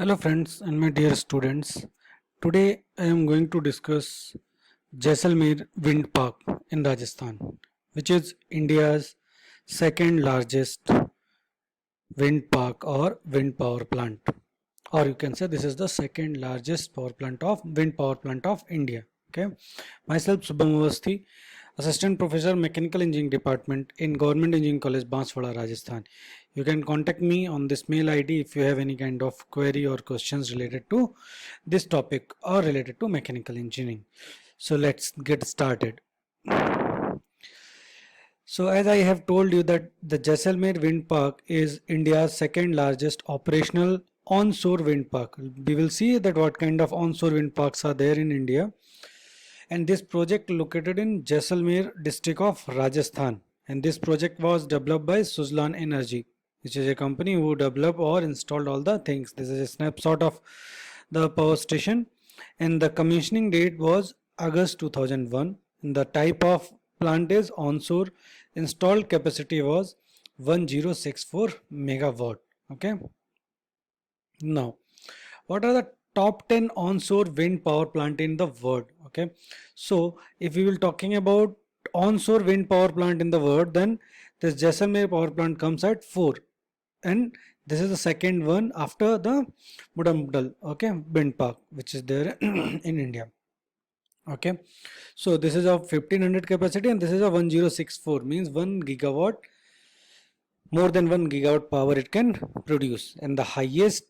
Hello friends and my dear students. Today I am going to discuss Jaisalmer Wind Park in Rajasthan, which is India's second largest wind park or wind power plant. Or you can say this is the second largest wind power plant of India. Okay. Myself Subham Awasthi, Assistant Professor Mechanical Engineering Department in Government Engineering College, Banswara, Rajasthan. You can contact me on this mail ID if you have any kind of query or questions related to this topic or related to mechanical engineering. So let's get started. So as I have told you that the Jaisalmer Wind Park is India's second largest operational onshore wind park. We will see that what kind of onshore wind parks are there in India. And this project located in Jaisalmer district of Rajasthan. And this project was developed by Suzlon Energy, which is a company who developed or installed all the things. This is a snapshot of the power station. And the commissioning date was August 2001. And the type of plant is onshore. Installed capacity was 1064 megawatt. Okay. Now, what are the top 10 onshore wind power plant in the world? Okay, so if we will talking about onshore wind power plant in the world, then this Jaisalmer power plant comes at 4, and this is the second one after the Budambudal, okay, wind park, which is there in India. Okay, so this is of 1500 capacity and this is a 1064, means 1 gigawatt, more than 1 gigawatt power it can produce, and the highest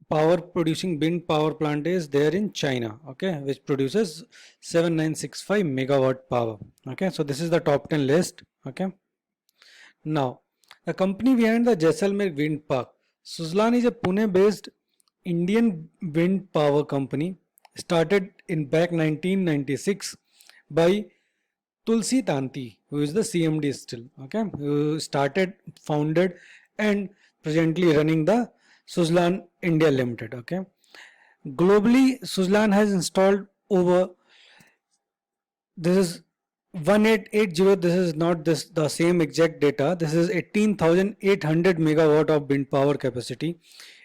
power producing wind power plant is there in China, okay, which produces 7965 megawatt power. Okay, so this is the top 10 list. Okay, now the company behind the Jaisalmer wind park, Suzlon, is a Pune based Indian wind power company started in back 1996 by Tulsi Tanti, who is the CMD still, okay, who started, founded, and presently running the Suzlon India Limited. Okay, globally, Suzlon has installed over, this is 1880. This is not this the same exact data. This is 18,800 megawatt of wind power capacity.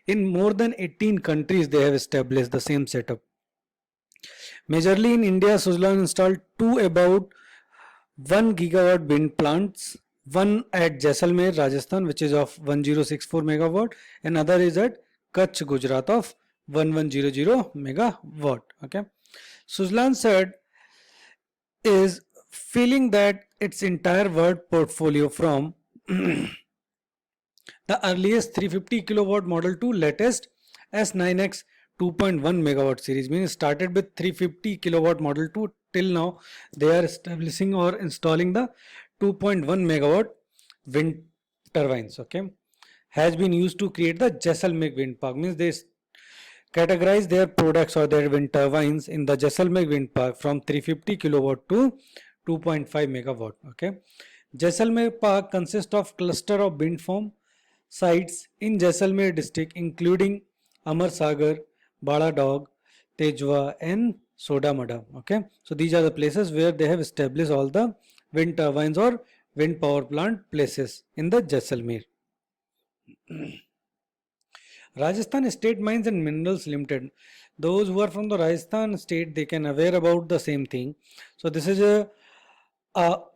In more than 18 countries, they have established the same setup. Majorly in India, Suzlon installed two about 1 gigawatt wind plants, one at Jaisalmer, Rajasthan, which is of 1064 megawatt, and other is at Kutch, Gujarat, of 1100 megawatt. Okay, Suzlon said is feeling that its entire world portfolio from the earliest 350 kilowatt model to latest S9X 2.1 megawatt series, means started with 350 kilowatt model to till now they are establishing or installing the 2.1 megawatt wind turbines. Okay, has been used to create the Jaisalmer wind park, means they categorize their products or their wind turbines in the Jaisalmer wind park from 350 kilowatt to 2.5 megawatt. Okay, Jaisalmer park consists of cluster of wind farm sites in Jaisalmer district, including Amar Sagar, Bala Dog, Tejwa, and Sodamada. Okay, so these are the places where they have established all the wind turbines or wind power plant places in the Jaisalmer. Rajasthan State Mines and Minerals Limited. Those who are from the Rajasthan state, they can aware about the same thing. So this is a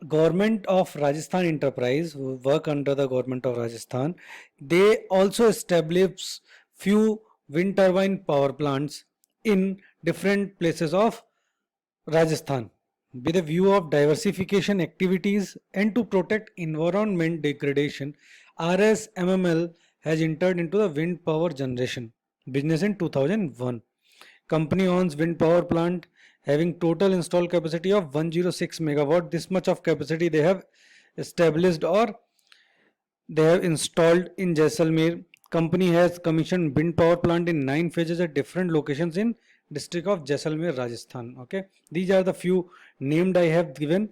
government of Rajasthan enterprise who work under the government of Rajasthan. They also establish few wind turbine power plants in different places of Rajasthan with a view of diversification activities and to protect environment degradation. RSMML has entered into the wind power generation business in 2001. Company owns wind power plant having total installed capacity of 106 megawatt. This much of capacity they have established or they have installed in Jaisalmer. Company has commissioned wind power plant in 9 phases at different locations in district of Jaisalmer, Rajasthan. Okay, these are the few named I have given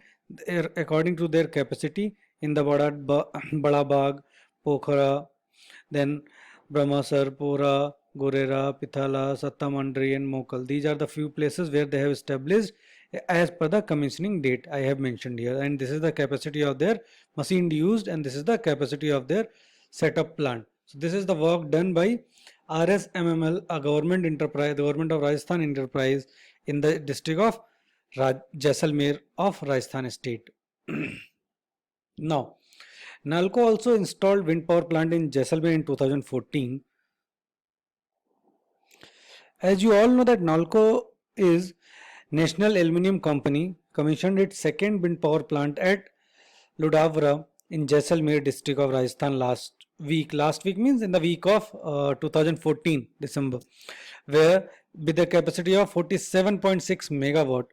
according to their capacity in the Badabag, Pokhara, then Brahmasar, Pora, Gorera, Pithala, Sattamandri, and Mokal. These are the few places where they have established as per the commissioning date I have mentioned here, and this is the capacity of their machine used, and this is the capacity of their setup plant. So this is the work done by RSMML, a government enterprise, the government of Rajasthan enterprise in the district of Jaisalmer of Rajasthan state. Now, Nalco also installed wind power plant in Jaisalmer in 2014. As you all know that Nalco is National Aluminium Company commissioned its second wind power plant at Ludhavra in Jaisalmer district of Rajasthan last week. Last week means in the week of 2014 December, where with a capacity of 47.6 megawatt.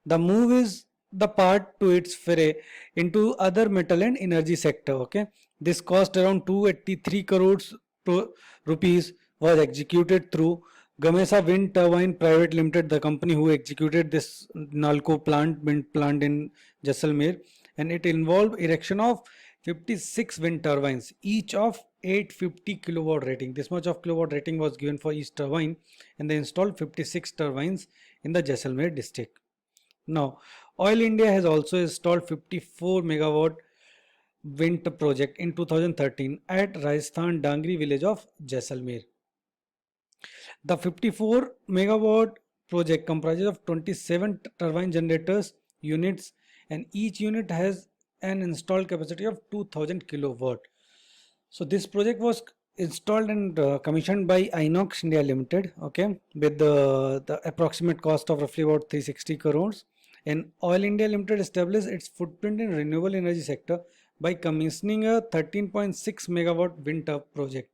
The move is the part to its foray into other metal and energy sector. Okay, this cost around 283 crores rupees was executed through Gamesa Wind Turbine Private Limited, the company who executed this Nalco plant, wind plant in Jaisalmer, and it involved erection of 56 wind turbines, each of 850 kilowatt rating. This much of kilowatt rating was given for each turbine, and they installed 56 turbines in the Jaisalmer district. Now, Oil India has also installed 54 megawatt wind project in 2013 at Rajasthan Dangri village of Jaisalmer. The 54 megawatt project comprises of 27 turbine generators units, and each unit has an installed capacity of 2000 kilowatt. So this project was installed and commissioned by Inox India Limited, okay, with the approximate cost of roughly about 360 crores. And Oil India Limited established its footprint in renewable energy sector by commissioning a 13.6 megawatt wind turbine project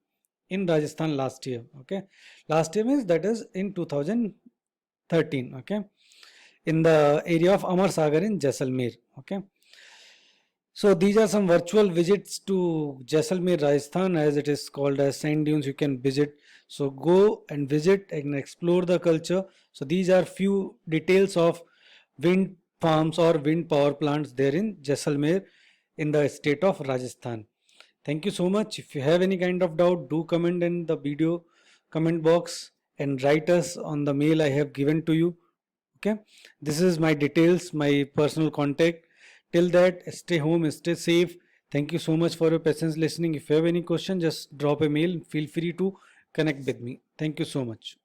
in Rajasthan last year. Okay, last year means that is in 2013. Okay, in the area of Amar Sagar in Jaisalmer. Okay, so these are some virtual visits to Jaisalmer, Rajasthan, as it is called as sand dunes. You can visit. So go and visit and explore the culture. So these are few details of wind farms or wind power plants there in Jaisalmer in the state of Rajasthan. Thank you so much. If you have any kind of doubt, do comment in the video comment box and write us on the mail I have given to you. Okay, this is my details, my personal contact. Till that, stay home, stay safe. Thank you so much for your patience listening. If you have any question, just drop a mail. Feel free to connect with me. Thank you so much.